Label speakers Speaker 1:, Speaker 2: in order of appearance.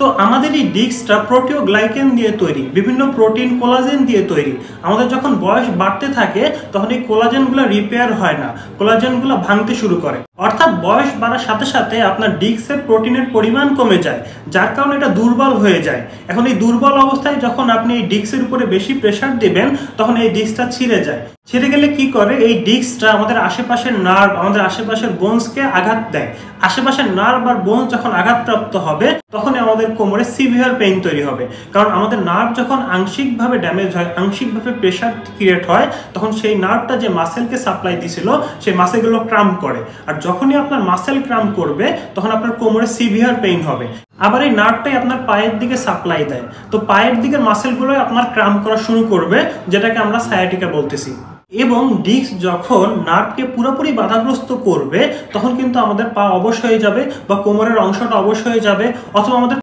Speaker 1: তো আমাদের এই ডিস্কটা প্রোটিওগ্লাইকেন দিয়ে তৈরি, বিভিন্ন প্রোটিন কোলাজেন দিয়ে তৈরি। আমাদের যখন বয়স বাড়তে থাকে তখন এই কোলাজেনগুলো রিপেয়ার হয় না, কোলাজেনগুলো ভাঙতে শুরু করে। অর্থাৎ বয়স বাড়ার সাথে সাথে আপনার ডিস্কের প্রোটিনের পরিমাণ কমে যায়, যার কারণে এটা দুর্বল হয়ে যায়। এখন এই দুর্বল অবস্থায় যখন আপনি এই ডিস্কের উপরে বেশি প্রেসার দিবেন তখন এই ডিস্কটা ছিঁড়ে যায়। ছিঁড়ে গেলে কি করে, এই ডিস্কটা আমাদের আশেপাশের নার্ভ, আমাদের আশেপাশের বোনসকে আঘাত দেয়। আশেপাশের নার্ভ আর বোন যখন আঘাতপ্রাপ্ত হবে তখনই আমাদের কোমরে সিভিয়ার পেইন তৈরি হবে। কারণ আমাদের নার্ভ যখন আংশিকভাবে ড্যামেজ হয়, আংশিকভাবে প্রেসার ক্রিয়েট হয়, তখন সেই নার্ভটা যে মাসেলকে সাপ্লাই দিছিল সেই মাসেলগুলো ক্রাম্প করে। আর যখনই আপনার মাসেল ক্রাম্প করবে তখন আপনার কোমরে সিভিয়ার পেইন হবে। আবার এই নার্ভটাই আপনার পায়ের দিকে সাপ্লাই দেয়, তো পায়ের দিকের মাসেলগুলো আপনার ক্রাম্প করা শুরু করবে, যেটাকে আমরা সায়াটিকা বলতেছি। এবং ডিস্ক যখন নার্ভকে পুরোপুরি বাধাগ্রস্ত করবে তখন কিন্তু আমাদের পা অবশ হয়ে যাবে বা কোমরের অংশটা অবশ হয়ে যাবে, অথবা আমাদের